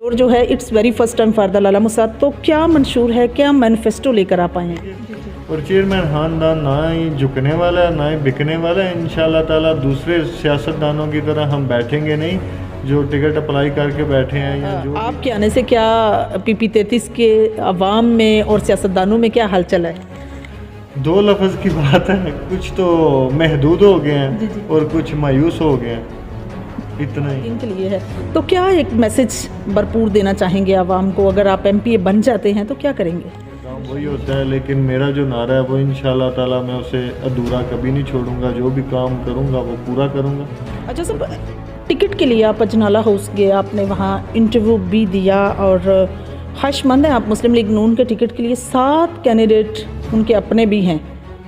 اور جو ہے it's very first time for the Lala Musa, تو کیا منشور ہے، کیا مینیفیسٹو لے کر آپ آئے ہیں؟ اور چیئرمین خاندان نہ ہی جھکنے والا ہے نہ ہی بکنے والا ہے، انشاءاللہ تعالیٰ دوسرے سیاستدانوں کی طرح ہم بیٹھیں گے نہیں جو ٹکٹ اپلائی کر کے بیٹھے ہیں یا جو آپ کے آنے سے کیا پی پی 33 کے عوام میں اور سیاستدانوں میں کیا حلچل ہے؟ دو لفظ کی بات ہے، کچھ تو محدود ہو گئے ہیں اور کچھ مایوس ہو گئے ہیں، اتنا ہی ان کے لیے ہے۔ تو کیا ایک میسج بھرپور دینا چاہیں گے عوام کو، اگر آپ ایم پی اے بن جاتے ہیں تو کیا کریں گے؟ کام وہی ہوتا ہے، لیکن میرا جو نعرہ ہے وہ انشاءاللہ تعالیٰ میں اسے ادھورا کبھی نہیں چھوڑوں گا، جو بھی کام کروں گا وہ پورا کروں گا۔ اچھا سب ٹکٹ کے لیے آپ اجنالہ ہاؤس گئے، آپ نے وہاں انٹرویو بھی دیا اور خواہش مند ہیں آپ مسلم لیگ نون کے ٹکٹ کے لیے، 7 کینڈیڈیٹ ان کے اپنے بھی ہیں،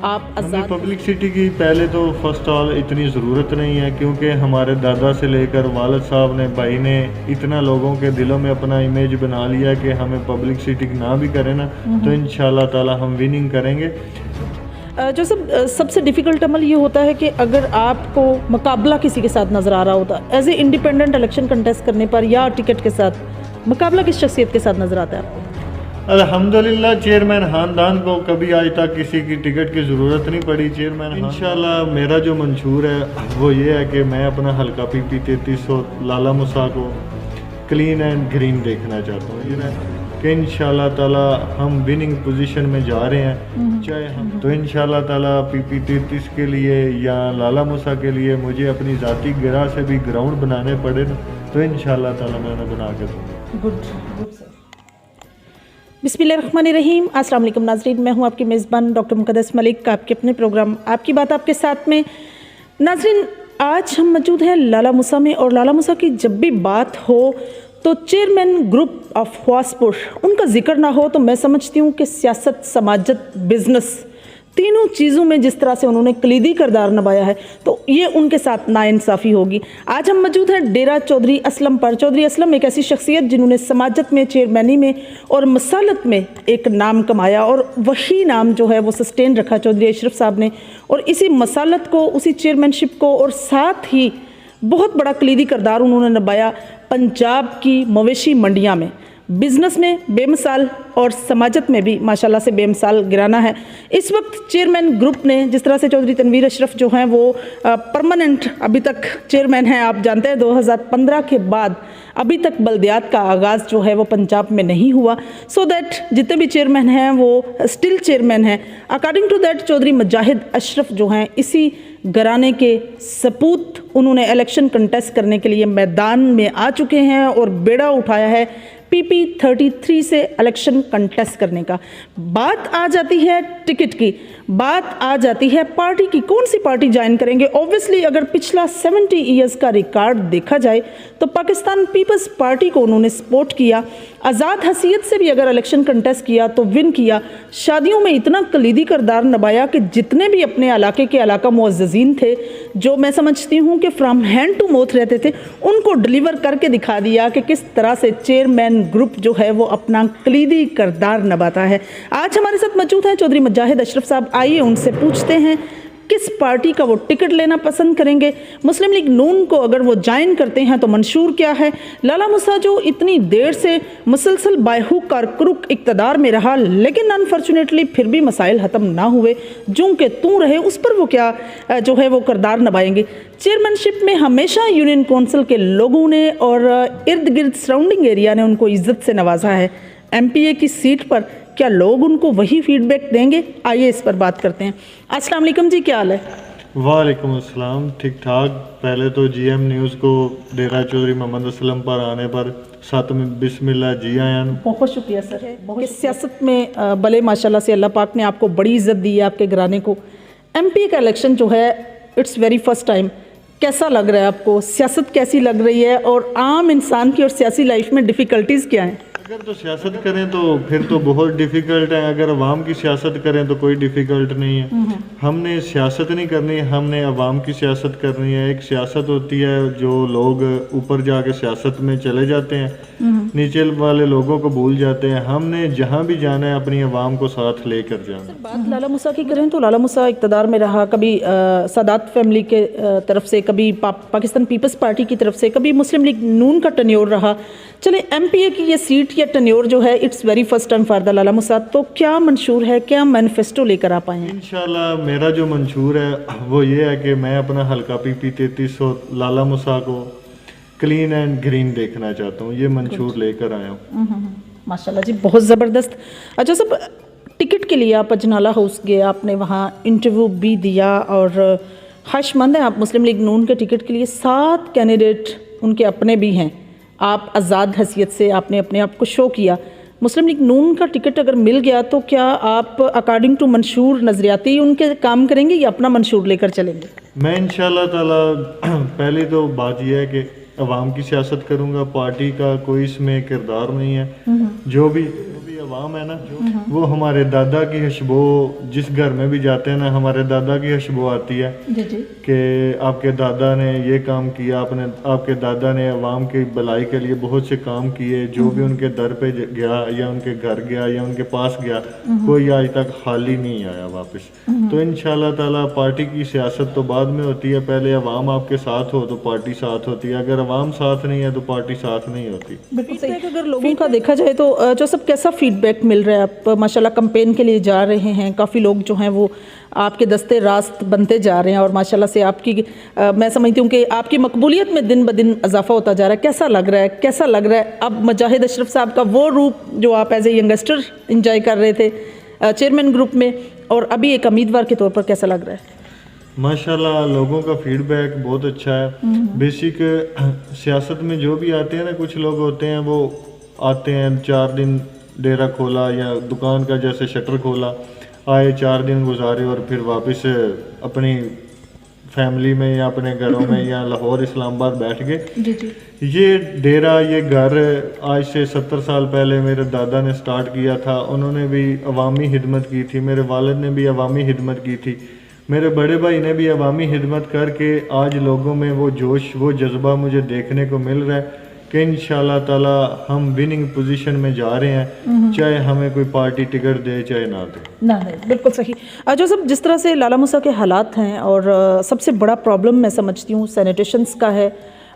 آپ ہمیں آزاد پبلکسٹی کی پہلے تو فرسٹ آل اتنی ضرورت نہیں ہے، کیونکہ ہمارے دادا سے لے کر والد صاحب نے بھائی نے اتنا لوگوں کے دلوں میں اپنا امیج بنا لیا کہ ہمیں پبلکسٹی نہ بھی کرے نا تو انشاءاللہ تعالی ہم وننگ کریں گے۔ جو سب سے ڈیفیکلٹ عمل یہ ہوتا ہے کہ اگر آپ کو مقابلہ کسی کے ساتھ نظر آ رہا ہوتا as a independent election contest کرنے پر یا ٹکٹ کے ساتھ، مقابلہ کس شخصیت کے ساتھ نظر آتا ہے آپ کو؟ الحمدللہ چیئرمین خاندان کو کبھی آج تک کسی کی ٹکٹ کی ضرورت نہیں پڑی۔ چیئرمین انشاءاللہ میرا جو منشور ہے وہ یہ ہے کہ میں اپنا حلقہ پی پی 33 اور لالا موسیٰ کو کلین اینڈ گرین دیکھنا چاہتا ہوں، یہ کہ انشاءاللہ تعالی ہم وننگ پوزیشن میں جا رہے ہیں، چاہے ہم تو انشاءاللہ تعالی پی پی 33 کے لیے یا لالا موسیٰ کے لیے مجھے اپنی ذاتی گرہ سے بھی گراؤنڈ بنانے پڑے نا تو انشاءاللہ تعالی میں انہیں بنا کے دوں گا۔ بسم اللہ الرحمن الرحیم۔ السلام علیکم ناظرین، میں ہوں آپ کی میزبان ڈاکٹر مقدس ملک، آپ کے اپنے پروگرام آپ کی بات آپ کے ساتھ میں۔ ناظرین آج ہم موجود ہیں لالا موسیٰ میں، اور لالا موسیٰ کی جب بھی بات ہو تو چیئرمین گروپ آف خواسپور ان کا ذکر نہ ہو تو میں سمجھتی ہوں کہ سیاست، سماجت، بزنس، تینوں چیزوں میں جس طرح سے انہوں نے کلیدی کردار نبھایا ہے تو یہ ان کے ساتھ ناانصافی ہوگی۔ آج ہم موجود ہیں ڈیرہ چودھری اسلم پر۔ چودھری اسلم ایک ایسی شخصیت جنہوں نے سماجت میں، چیئرمینی میں اور مسالت میں ایک نام کمایا، اور وہی نام جو ہے وہ سسٹین رکھا چودھری اشرف صاحب نے، اور اسی مسالت کو، اسی چیئرمینشپ کو، اور ساتھ ہی بہت بڑا کلیدی کردار انہوں نے نبھایا پنجاب کی مویشی منڈیاں میں، بزنس میں بے مثال اور سماجت میں بھی ماشاءاللہ سے بے مثال گرانا ہے۔ اس وقت چیئرمین گروپ نے جس طرح سے چودھری تنویر اشرف جو ہیں وہ پرماننٹ ابھی تک چیئرمین ہیں، آپ جانتے ہیں 2015 کے بعد ابھی تک بلدیات کا آغاز جو ہے وہ پنجاب میں نہیں ہوا، سو دیٹ جتنے بھی چیئرمین ہیں وہ اسٹل چیئرمین ہیں۔ اکارڈنگ ٹو دیٹ چودھری مجاہد اشرف جو ہیں اسی گھرانے کے سپوت، انہوں نے الیکشن کنٹیسٹ کرنے کے لیے میدان میں آ چکے ہیں اور بیڑا اٹھایا ہے پی پی 33 سے الیکشن کنٹیسٹ کرنے کا۔ بات آ جاتی ہے ٹکٹ کی، بات آ جاتی ہے پارٹی کی، کون سی پارٹی جوائن کریں گے۔ اوبویسلی اگر پچھلا 70 ایئرز کا ریکارڈ دیکھا جائے تو پاکستان پیپلز پارٹی کو انہوں نے سپورٹ کیا، آزاد حیثیت سے بھی اگر الیکشن کنٹیسٹ کیا تو ون کیا، شادیوں میں اتنا کلیدی کردار نبھایا کہ جتنے بھی اپنے علاقے کے علاقہ معززین تھے جو میں سمجھتی ہوں کہ فرام ہینڈ ٹو موتھ رہتے تھے، ان کو ڈلیور کر کے دکھا دیا کہ کس طرح سے چیئرمین گروپ جو ہے وہ اپنا کلیدی کردار نبھاتا ہے۔ آج ہمارے ساتھ موجود ہیں چودھری مجاہد اشرف صاحب، آئیے ان سے پوچھتے ہیں کس پارٹی کا وہ ٹکٹ لینا پسند کریں گے، مسلم لیگ نون کو اگر وہ جوائن کرتے ہیں تو منشور کیا ہے، لالا موسیٰ جو اتنی دیر سے مسلسل بائہوک اور کروک اقتدار میں رہا لیکن انفارچونیٹلی پھر بھی مسائل ختم نہ ہوئے، جوں کہ توں رہے، اس پر وہ کیا جو ہے وہ کردار نبھائیں گے۔ چیئرمینشپ میں ہمیشہ یونین کونسل کے لوگوں نے اور ارد گرد سراؤنڈنگ ایریا نے ان کو عزت سے نوازا ہے، ایم پی اے کی سیٹ پر کیا لوگ ان کو وہی فیڈ بیک دیں گے؟ آئیے اس پر بات کرتے ہیں۔ السلام علیکم جی، کیا حال ہے؟ وعلیکم السلام، ٹھیک ٹھاک۔ پہلے تو جی ایم نیوز کو ڈیرہ چودھری محمد اسلم پر آنے پر ساتھ میں بسم اللہ جی آیاں۔ بہت شکریہ سر کہ سیاست میں بھلے ماشاءاللہ سے اللہ پاک نے آپ کو بڑی عزت دی ہے، آپ کے گھرانے کو۔ ایم پی اے کا الیکشن جو ہے اٹس ویری فرسٹ ٹائم، کیسا لگ رہا ہے آپ کو؟ سیاست کیسی لگ رہی ہے اور عام انسان کی اور سیاسی لائف میں ڈیفیکلٹیز کیا ہیں؟ اگر تو سیاست کریں تو پھر تو بہت ڈیفیکلٹ ہے، اگر عوام کی سیاست کریں تو کوئی ڈیفیکلٹ نہیں ہے. ہم نے سیاست نہیں کرنی، ہم نے عوام کی سیاست کرنی ہے. ایک سیاست ہوتی ہے جو لوگ اوپر جا کے سیاست میں چلے جاتے ہیں، نیچے والے لوگوں کو بھول جاتے ہیں. ہم نے جہاں بھی جانا ہے اپنی عوام کو ساتھ لے کر جانا. بات لالا موسیٰ کی کریں تو لالا موسیٰ اقتدار میں رہا، کبھی سادات فیملی کے طرف سے، کبھی پاکستان پیپلز پارٹی کی طرف سے، کبھی مسلم لیگ نون کا ٹنیور رہا. چلے ایم پی اے کی یہ سیٹ یا ٹنیور جو ہے it's very first time for the Lala Musa, تو کیا منشور ہے، کیا مینیفیسٹو لے کر آپ آئے ہیں؟ انشاءاللہ میرا جو منشور ہے وہ یہ ہے کہ میں اپنا حلقہ پی پی 3300 لالا موسیٰ کو کلین اینڈ گرین دیکھنا چاہتا ہوں. یہ منشور لے کر آیا ہوں. ماشاءاللہ جی، بہت زبردست. اچھا صاحب، ٹکٹ کے لیے آپ اجنالہ ہاؤس گئے، آپ نے وہاں انٹرویو بھی دیا اور خواہش مند ہیں آپ مسلم لیگ نون کے ٹکٹ کے لیے. 7 کینڈیڈیٹ ان کے اپنے بھی ہیں، آپ آزاد حیثیت سے آپ نے اپنے آپ کو شو کیا. مسلم لیگ نون کا ٹکٹ اگر مل گیا تو کیا آپ اکارڈنگ ٹو منشور نظریاتی ان کے کام کریں گے یا اپنا منشور لے کر چلیں گے؟ میں انشاءاللہ تعالی پہلی تو بات یہ ہے کہ عوام کی سیاست کروں گا. پارٹی کا کوئی اس میں کردار نہیں ہے. جو بھی عوام ہے نا، وہ ہمارے دادا کی خوشبو، جس گھر میں بھی جاتے ہیں نا ہمارے دادا کی خوشبو آتی ہے کہ آپ کے دادا نے یہ کام کیا، آپ کے دادا نے عوام کی بھلائی کے لیے بہت سے کام کیے. جو بھی ان کے در پہ گیا یا ان کے گھر گیا یا ان کے پاس گیا، کوئی آج تک خالی نہیں آیا واپس. تو انشاءاللہ تعالی پارٹی کی سیاست تو بعد میں ہوتی ہے، پہلے عوام آپ کے ساتھ ہو تو پارٹی ساتھ ہوتی ہے. اگر عوام ساتھ نہیں ہے تو پارٹی ساتھ نہیں ہوتی. بالکل صحیح. اگر لوگوں کا دیکھا جائے تو جو سب کیسا فیڈ بیک مل رہا ہے؟ آپ ماشاءاللہ کمپین کے لیے جا رہے ہیں، کافی لوگ جو ہیں وہ آپ کے دستے راست بنتے جا رہے ہیں اور ماشاءاللہ سے آپ کی میں سمجھتی ہوں کہ آپ کی مقبولیت میں دن بدن اضافہ ہوتا جا رہا ہے. کیسا لگ رہا ہے، کیسا لگ رہا ہے اب مجاہد اشرف صاحب کا وہ روپ جو آپ ایز اے ینگسٹر انجوائے کر رہے تھے چیئرمین گروپ میں، اور ابھی ایک امیدوار کے طور پر کیسا لگ رہا ہے؟ ماشاءاللہ لوگوں کا فیڈ بیک بہت اچھا ہے. بیسک سیاست میں جو بھی آتے ہیں نا، کچھ لوگ ہوتے ہیں وہ آتے ہیں 4 دن ڈیرا کھولا یا دکان کا جیسے شٹر کھولا، آئے 4 دن گزارے اور پھر واپس اپنی فیملی میں یا اپنے گھروں میں یا لاہور اسلام آباد بیٹھ گئے. یہ ڈیرا، یہ گھر آج سے 70 سال پہلے میرے دادا نے سٹارٹ کیا تھا. انہوں نے بھی عوامی خدمت کی تھی، میرے والد نے بھی عوامی خدمت کی تھی، میرے بڑے بھائی نے بھی عوامی خدمت کر کے آج لوگوں میں وہ جوش، وہ جذبہ مجھے دیکھنے کو مل رہا ہے کہ انشاءاللہ تعالی ہم وننگ پوزیشن میں جا رہے ہیں، چاہے ہمیں کوئی پارٹی ٹکٹ دے چاہے نہ دے. بالکل صحیح. جو سب جس طرح سے لالا موسیٰ کے حالات ہیں، اور سب سے بڑا پرابلم میں سمجھتی ہوں سینیٹیشنز کا ہے،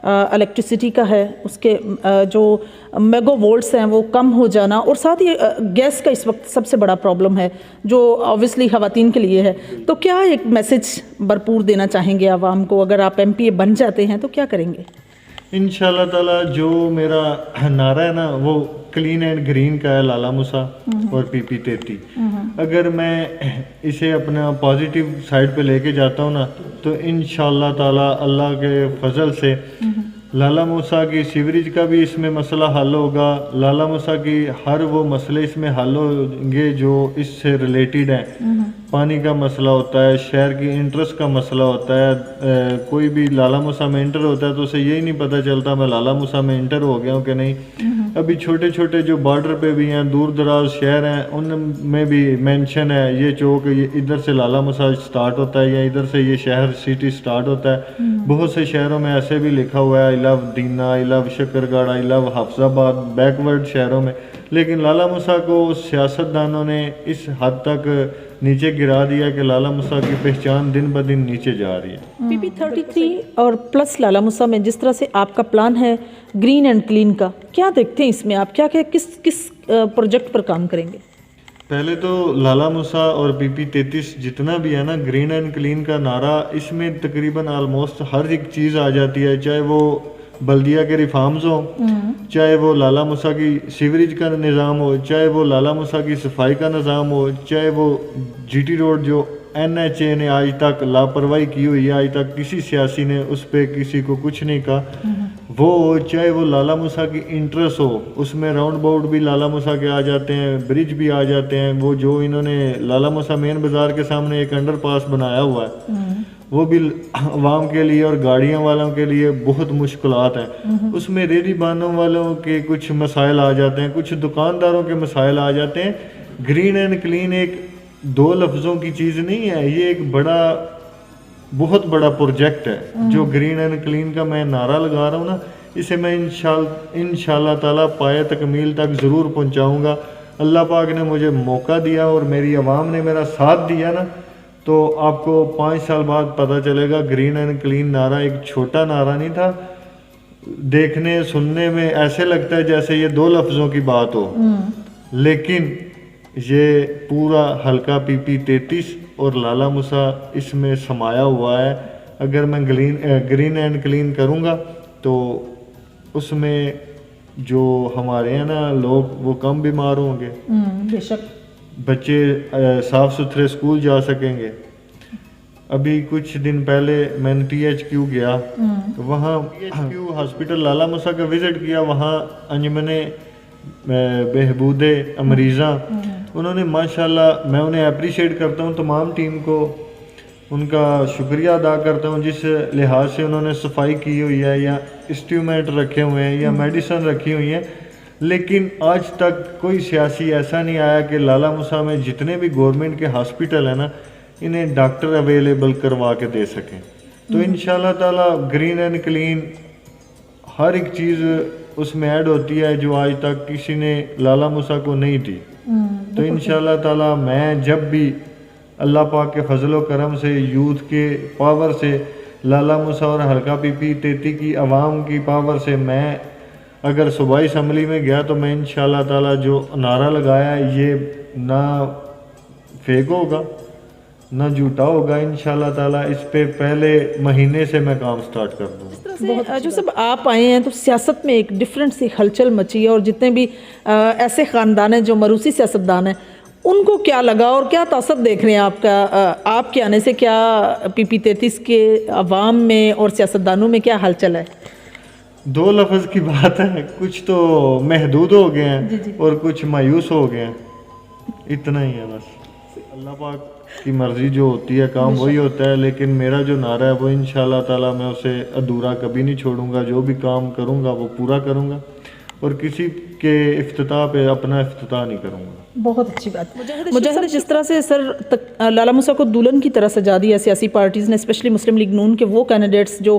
الیکٹریسٹی کا ہے، اس کے جو میگا وولٹس ہیں وہ کم ہو جانا، اور ساتھ ہی گیس کا اس وقت سب سے بڑا پرابلم ہے جو آبویسلی خواتین کے لیے ہے. تو کیا ایک میسج بھرپور دینا چاہیں گے عوام کو؟ اگر آپ ایم پی اے بن جاتے ہیں تو کیا کریں گے؟ انشاءاللہ تعالی جو میرا نعرہ ہے نا وہ کلین اینڈ گرین کا ہے، لالا موسیٰ اور پی پی 33. اگر میں اسے اپنا پازیٹیو سائڈ پہ لے کے جاتا ہوں نا تو انشاءاللہ تعالی اللہ کے فضل سے لالا موسیٰ کی سیوریج کا بھی اس میں مسئلہ حل ہوگا. لالا موسیٰ کی ہر وہ مسئلے اس میں حل ہوں گے جو اس سے ریلیٹڈ ہیں. پانی کا مسئلہ ہوتا ہے، شہر کی انٹرسٹ کا مسئلہ ہوتا ہے. کوئی بھی لالا موسیٰ میں انٹر ہوتا ہے تو اسے یہی نہیں پتہ چلتا میں لالا موسیٰ میں انٹر ہو گیا ہوں کہ نہیں. ابھی چھوٹے چھوٹے جو بارڈر پہ بھی ہیں، دور دراز شہر ہیں، ان میں بھی مینشن ہے یہ چوک، یہ ادھر سے لالا موسیٰ سٹارٹ ہوتا ہے یا ادھر سے یہ شہر سٹی سٹارٹ ہوتا ہے. بہت سے شہروں میں ایسے بھی لکھا ہوا ہے آئی لو دینا، آئی لو شکرگڑھ، آئی لو حفظ آباد، بیکورڈ شہروں میں. لیکن لالا موسیٰ کو سیاستدانوں نے اس حد تک نیچے گرا دیا کہ لالا موسیٰ کی پہچان دن بدن نیچے جا رہی ہے. پی پی 33 اور پلس لالا موسیٰ میں جس طرح سے آپ کا پلان ہے گرین اینڈ کلین کا، کیا دیکھتے ہیں اس میں؟ آپ کیا کس پروجیکٹ پر کام کریں گے؟ پہلے تو لالا موسیٰ اور پی پی 33 جتنا بھی ہے نا گرین اینڈ کلین کا نعرہ، اس میں تقریباً آلموسٹ ہر ایک چیز آ جاتی ہے. چاہے وہ بلدیہ کے ریفارمز ہوں، چاہے وہ لالا موسیٰ کی سیوریج کا نظام ہو، چاہے وہ لالا موسیٰ کی صفائی کا نظام ہو، چاہے وہ جی ٹی روڈ جو این ایچ اے نے آج تک لاپرواہی کی ہوئی ہے، آج تک کسی سیاسی نے اس پہ کسی کو کچھ نہیں کہا، وہ ہو، چاہے وہ لالا موسیٰ کی انٹرسٹ ہو، اس میں راؤنڈ باؤڈ بھی لالا موسیٰ کے آ جاتے ہیں، برج بھی آ جاتے ہیں. وہ جو انہوں نے لالا موسیٰ مین بازار کے سامنے ایک انڈر پاس بنایا ہوا ہے وہ بھی عوام کے لیے اور گاڑیاں والوں کے لیے بہت مشکلات ہیں. اس میں ریڑھی بانوں والوں کے کچھ مسائل آ جاتے ہیں, کچھ دکانداروں کے مسائل آ جاتے ہیں. گرین اینڈ کلین ایک دو لفظوں کی چیز نہیں ہے, یہ ایک بہت بڑا پروجیکٹ ہے. جو گرین اینڈ کلین کا میں نعرہ لگا رہا ہوں نا, اسے میں انشاءاللہ تعالیٰ پائے تکمیل تک ضرور پہنچاؤں گا. اللہ پاک نے مجھے موقع دیا اور میری عوام نے میرا ساتھ دیا نا, تو آپ کو 5 سال بعد پتہ چلے گا گرین اینڈ کلین نعرہ ایک چھوٹا نعرہ نہیں تھا. دیکھنے سننے میں ایسے لگتا ہے جیسے یہ 2 لفظوں کی بات ہو, لیکن یہ پورا حلقہ پی پی 33 اور لالہ موسیٰ اس میں سمایا ہوا ہے. اگر میں گرین اینڈ کلین کروں گا تو اس میں جو ہمارے ہیں نا لوگ وہ کم بیمار ہوں گے, بے شک بچے صاف ستھرے اسکول جا سکیں گے. ابھی کچھ دن پہلے میں نے ٹی ایچ کیو گیا, وہاں ٹی ایچ کیو ہاسپٹل لالہ موسیٰ کا وزٹ کیا. وہاں انجمن بہبود مریضاں, انہوں نے ماشاءاللہ, میں انہیں اپریشیٹ کرتا ہوں, تمام ٹیم کو ان کا شکریہ ادا کرتا ہوں جس لحاظ سے انہوں نے صفائی کی ہوئی ہے, یا انسٹرومنٹ رکھے ہوئے ہیں, یا میڈیسن رکھی ہوئی ہیں. لیکن آج تک کوئی سیاسی ایسا نہیں آیا کہ لالہ موسیٰ میں جتنے بھی گورنمنٹ کے ہاسپٹل ہیں نا, انہیں ڈاکٹر اویلیبل کروا کے دے سکیں. تو انشاءاللہ تعالیٰ گرین اینڈ کلین ہر ایک چیز اس میں ایڈ ہوتی ہے جو آج تک کسی نے لالہ موسیٰ کو نہیں دی. تو انشاءاللہ تعالیٰ میں جب بھی اللہ پاک کے فضل و کرم سے, یوتھ کے پاور سے, لالہ موسیٰ اور حلقہ پی پی 33 کی عوام کی پاور سے, میں اگر صوبائی اسمبلی میں گیا تو میں انشاءاللہ تعالیٰ جو نعرہ لگایا یہ نہ فیک ہوگا نہ جھوٹا ہوگا. انشاءاللہ تعالیٰ اس پہ پہلے مہینے سے میں کام سٹارٹ کر دوں. جو سب آپ آئے ہیں تو سیاست میں ایک ڈفرینٹ سی ہلچل مچی ہے, اور جتنے بھی ایسے خاندان ہیں جو مروسی سیاستدان ہیں ان کو کیا لگا اور کیا تاثر دیکھ رہے ہیں آپ کا, آپ کے آنے سے کیا پی پی 33 کے عوام میں اور سیاستدانوں میں کیا ہلچل ہے؟ 2 لفظ کی بات ہے, کچھ تو محدود ہو گئے ہیں اور کچھ مایوس ہو گئے ہیں, اتنا ہی ہے بس. اللہ پاک کی مرضی جو ہوتی ہے کام وہی ہوتا ہے, لیکن میرا جو نعرہ ہے وہ انشاءاللہ تعالیٰ میں اسے ادھورا کبھی نہیں چھوڑوں گا. جو بھی کام کروں گا وہ پورا کروں گا, اور کسی کے افتتاح پہ اپنا افتتاح نہیں کروں گا. بہت اچھی بات. مجاہد, جس طرح سے سر لالہ موسیٰ کو دلہن کی طرح سجا دیا سیاسی پارٹیز نے, اسپیشلی مسلم لیگ نون کے وہ کینڈیڈیٹس جو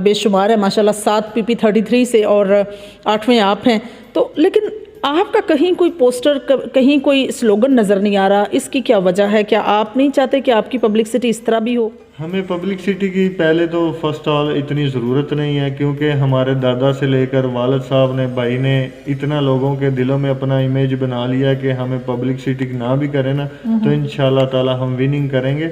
بے شمار ہیں ماشاءاللہ, 7 پی پی 33 سے اور 8ویں آپ ہیں, تو لیکن آپ کا کہیں کوئی پوسٹر, کہیں کوئی سلوگن نظر نہیں آ رہا. اس کی کیا وجہ ہے؟ کیا آپ نہیں چاہتے کہ آپ کی پبلکسٹی اس طرح بھی ہو؟ ہمیں پبلکسٹی کی پہلے تو فرسٹ آل اتنی ضرورت نہیں ہے, کیونکہ ہمارے دادا سے لے کر والد صاحب نے, بھائی نے اتنا لوگوں کے دلوں میں اپنا امیج بنا لیا ہے کہ ہمیں پبلکسٹی نہ بھی کریں نا تو انشاءاللہ تعالی ہم وننگ کریں گے.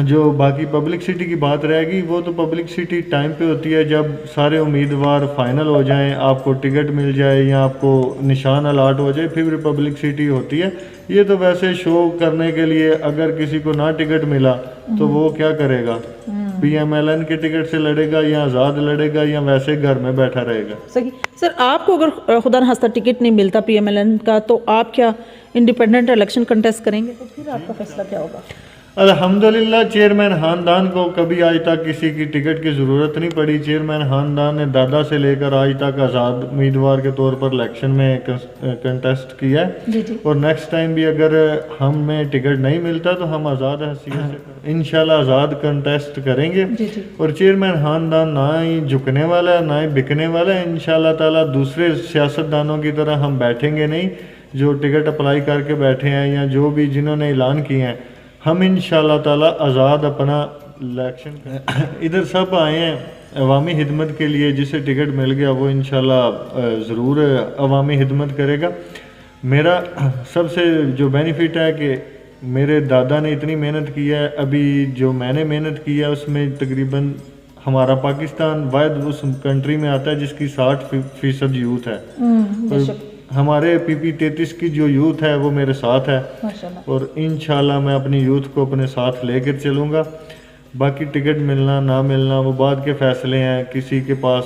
جو باقی پبلکسٹی کی بات رہے گی وہ تو پبلکسٹی ٹائم پہ ہوتی ہے جب سارے امیدوار فائنل ہو جائیں, آپ کو ٹکٹ مل جائے یا آپ کو نشان الاٹ ہو جائے, پھر پبلکسٹی ہوتی ہے. یہ تو ویسے شو کرنے کے لیے, اگر کسی کو نہ ٹکٹ ملا تو وہ کیا کرے گا, پی ایم ایل این کے ٹکٹ سے لڑے گا یا آزاد لڑے گا یا ویسے گھر میں بیٹھا رہے گا. صحیح. سر آپ کو اگر خدا نخواستہ ٹکٹ نہیں ملتا پی ایم ایل این کا, تو آپ کیا انڈیپینڈنٹ الیکشن کنٹیسٹ کریں گے؟ تو پھر آپ کا فیصلہ کیا ہوگا؟ الحمدللہ چیئرمین خاندان کو کبھی آج تک کسی کی ٹکٹ کی ضرورت نہیں پڑی. چیئرمین خاندان نے دادا سے لے کر آج تک آزاد امیدوار کے طور پر الیکشن میں کنٹیسٹ کیا ہے, اور نیکسٹ ٹائم بھی اگر ہمیں ٹکٹ نہیں ملتا تو ہم آزاد حیثیت سے انشاءاللہ آزاد کنٹیسٹ کریں گے. اور چیئرمین خاندان نہ ہی جھکنے والا ہے نہ ہی بکنے والا ہے. انشاءاللہ تعالیٰ دوسرے سیاستدانوں کی طرح ہم بیٹھیں گے نہیں جو ٹکٹ اپلائی کر کے بیٹھے ہیں یا جو بھی جنہوں نے اعلان کیے ہیں. ہم انشاءاللہ تعالیٰ آزاد اپنا الیکشن ادھر سب آئے ہیں عوامی خدمت کے لیے. جسے ٹکٹ مل گیا وہ انشاءاللہ ضرور عوامی خدمت کرے گا. میرا سب سے جو بینیفٹ ہے کہ میرے دادا نے اتنی محنت کی ہے, ابھی جو میں نے محنت کی ہے اس میں تقریباً ہمارا پاکستان واحد اس کنٹری میں آتا ہے جس کی 60% یوتھ ہے. ہمارے پی پی 33 کی جو یوتھ ہے وہ میرے ساتھ ہے, اور انشاءاللہ میں اپنی یوتھ کو اپنے ساتھ لے کر چلوں گا. باقی ٹکٹ ملنا نہ ملنا وہ بعد کے فیصلے ہیں کسی کے پاس.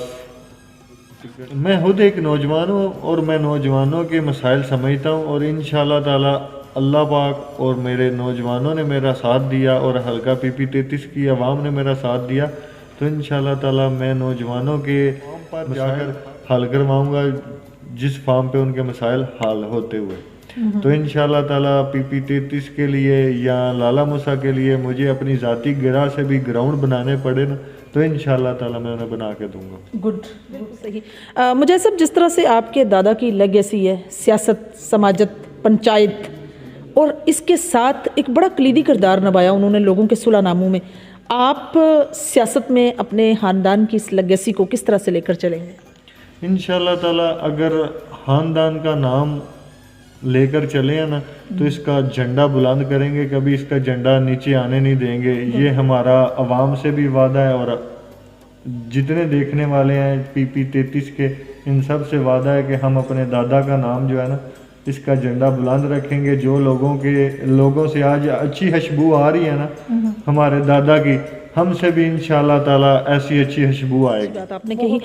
میں خود ایک نوجوان ہوں اور میں نوجوانوں کے مسائل سمجھتا ہوں, اور انشاءاللہ تعالی اللہ پاک اور میرے نوجوانوں نے میرا ساتھ دیا اور حلقہ PP33 کی عوام نے میرا ساتھ دیا تو انشاءاللہ تعالی میں نوجوانوں کے فارم پر جا کر حل کرواؤں گا جس فارم پہ ان کے مسائل حل ہوتے ہوئے. تو انشاءاللہ تعالی PP33 کے لیے یا لالہ موسیٰ کے لیے مجھے اپنی ذاتی گرہ سے بھی گراؤنڈ بنانے پڑے نا تو انشاءاللہ تعالی میں انہیں بنا کے دوں گا. گڈ، صحیح. مجھب جس طرح سے آپ کے دادا کی لیگیسی ہے، سیاست، سماجت، پنچایت، اور اس کے ساتھ ایک بڑا کلیدی کردار نبھایا انہوں نے لوگوں کے صلح ناموں میں، آپ سیاست میں اپنے خاندان کی اس لیگیسی کو کس طرح سے لے کر چلیں گے؟ انشاءاللہ تعالی اگر خاندان کا نام لے کر چلے ہیں نا تو اس کا جھنڈا بلند کریں گے، کبھی اس کا جھنڈا نیچے آنے نہیں دیں گے. یہ ہمارا عوام سے بھی وعدہ ہے اور جتنے دیکھنے والے ہیں PP33 کے ان سب سے وعدہ ہے کہ ہم اپنے دادا کا نام جو ہے نا اس کا جھنڈا بلند رکھیں گے. جو لوگوں سے آج اچھی خوشبو آ رہی ہے نا ہمارے دادا کی، ہم سے بھی انشاءاللہ تعالی ایسی اچھی خوشبو آئے گی. بات آپ نے کہی.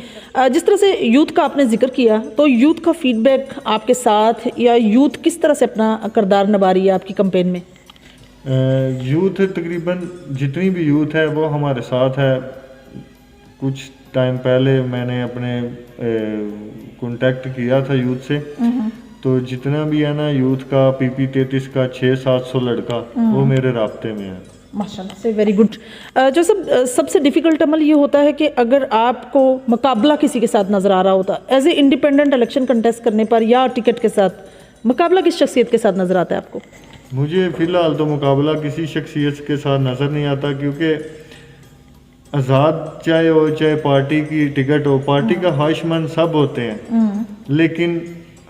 جس طرح سے یوتھ کا آپ نے ذکر کیا تو یوتھ کا فیڈ بیک آپ کے ساتھ یا یوتھ کس طرح سے اپنا کردار نبھا رہی ہے آپ کی کمپین میں؟ یوتھ تقریباً جتنی بھی یوتھ ہے وہ ہمارے ساتھ ہے. کچھ ٹائم پہلے میں نے اپنے کانٹیکٹ کیا تھا یوتھ سے، تو جتنا بھی ہے نا یوتھ کا PP33 کا 600-700 لڑکا وہ میرے رابطے میں ہے. ماشاءاللہ سے ویری گڈ. جو سب سے ڈیفیکلٹ عمل یہ ہوتا ہے کہ اگر آپ کو مقابلہ کسی کے ساتھ نظر آ رہا ہوتا as a independent election contest کرنے پر یا ٹکٹ کے ساتھ، مقابلہ کس شخصیت کے ساتھ نظر آتا ہے آپ کو؟ مجھے فی الحال تو مقابلہ کسی شخصیت کے ساتھ نظر نہیں آتا، کیونکہ آزاد چاہے ہو چاہے پارٹی کی ٹکٹ ہو، پارٹی کا خواہش مند سب ہوتے ہیں، لیکن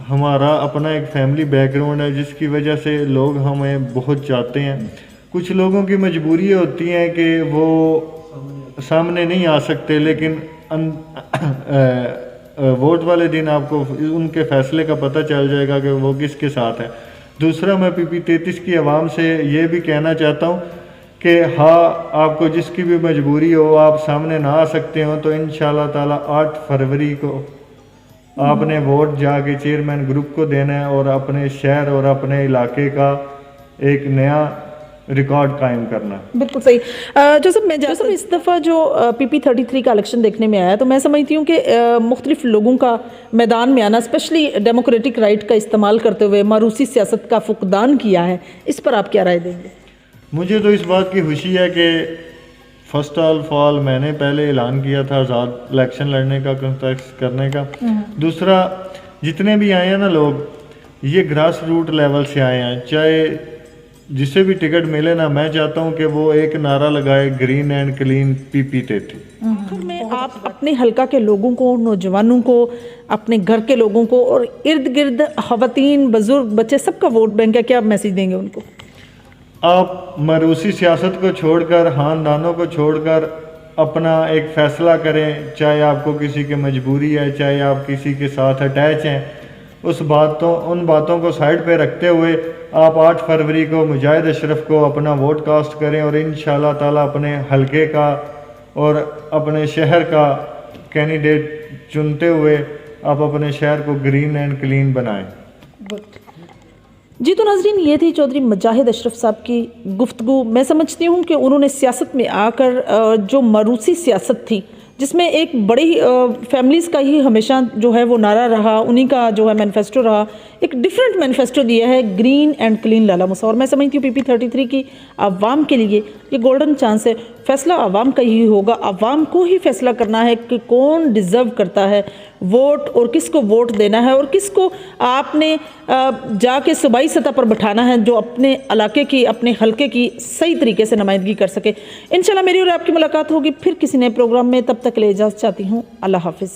ہمارا اپنا ایک فیملی بیک گراؤنڈ ہے جس کی وجہ سے لوگ ہمیں بہت چاہتے ہیں. کچھ لوگوں کی مجبوری ہوتی ہیں کہ وہ سامنے نہیں آ سکتے، لیکن ووٹ والے دن آپ کو ان کے فیصلے کا پتہ چل جائے گا کہ وہ کس کے ساتھ ہے. دوسرا میں PP33 کی عوام سے یہ بھی کہنا چاہتا ہوں کہ ہاں آپ کو جس کی بھی مجبوری ہو آپ سامنے نہ آ سکتے ہوں تو انشاءاللہ تعالی 8 فروری کو آپ نے ووٹ جا کے چیئرمین گروپ کو دینا ہے اور اپنے شہر اور اپنے علاقے کا ایک نیا ریکارڈ قائم کرنا. بالکل صحیح. جوسف اس دفعہ جو PP33 کا الیکشن دیکھنے میں آیا تو میں سمجھتی ہوں کہ مختلف لوگوں کا میدان میں آنا، اسپیشلی ڈیموکریٹک رائٹ کا استعمال کرتے ہوئے موروثی سیاست کا فقدان کیا ہے، اس پر آپ کیا رائے دیں گے؟ مجھے تو اس بات کی خوشی ہے کہ فرسٹ آف آل میں نے پہلے اعلان کیا تھا آزاد الیکشن لڑنے کا، کنٹیسٹ کرنے کا. دوسرا جتنے بھی آئے ہیں نا لوگ یہ گراس روٹ لیول سے آئے ہیں، چاہے جسے بھی ٹکٹ ملے نا میں چاہتا ہوں کہ وہ ایک نعرہ لگائے گرین اینڈ کلین PP33. میں آپ اپنے حلقہ کے لوگوں کو، نوجوانوں کو، اپنے گھر کے لوگوں کو اور ارد گرد خواتین، بزرگ، بچے سب کا ووٹ بینک ہے، کیا میسیج دیں گے ان کو؟ آپ موروثی سیاست کو چھوڑ کر، خاندانوں کو چھوڑ کر اپنا ایک فیصلہ کریں، چاہے آپ کو کسی کی مجبوری ہے، چاہے آپ کسی کے ساتھ اٹیچ ہیں، ان باتوں کو سائڈ پہ رکھتے ہوئے آپ 8 فروری کو مجاہد اشرف کو اپنا ووٹ کاسٹ کریں اور انشاءاللہ تعالی اپنے حلقے کا اور اپنے شہر کا کینڈیڈیٹ چنتے ہوئے آپ اپنے شہر کو گرین اینڈ کلین بنائیں. جی تو ناظرین، یہ تھی چودھری مجاہد اشرف صاحب کی گفتگو. میں سمجھتی ہوں کہ انہوں نے سیاست میں آ کر جو موروثی سیاست تھی جس میں ایک بڑی فیملیز کا ہی ہمیشہ جو ہے وہ نعرہ رہا، انہی کا جو ہے مینیفیسٹو رہا، ایک ڈیفرنٹ مینیفیسٹو دیا ہے گرین اینڈ کلین لالہ موسیٰ. اور میں سمجھتی ہوں PP33 کی عوام کے لیے یہ گولڈن چانس ہے. فیصلہ عوام کا ہی ہوگا، عوام کو ہی فیصلہ کرنا ہے کہ کون ڈیزرو کرتا ہے ووٹ اور کس کو ووٹ دینا ہے اور کس کو آپ نے جا کے صوبائی سطح پر بٹھانا ہے جو اپنے علاقے کی، اپنے حلقے کی صحیح طریقے سے نمائندگی کر سکے. انشاءاللہ میری اور آپ کی ملاقات ہوگی پھر کسی نئے پروگرام میں. تب تک کے لیے اجازت چاہتی ہوں. اللہ حافظ.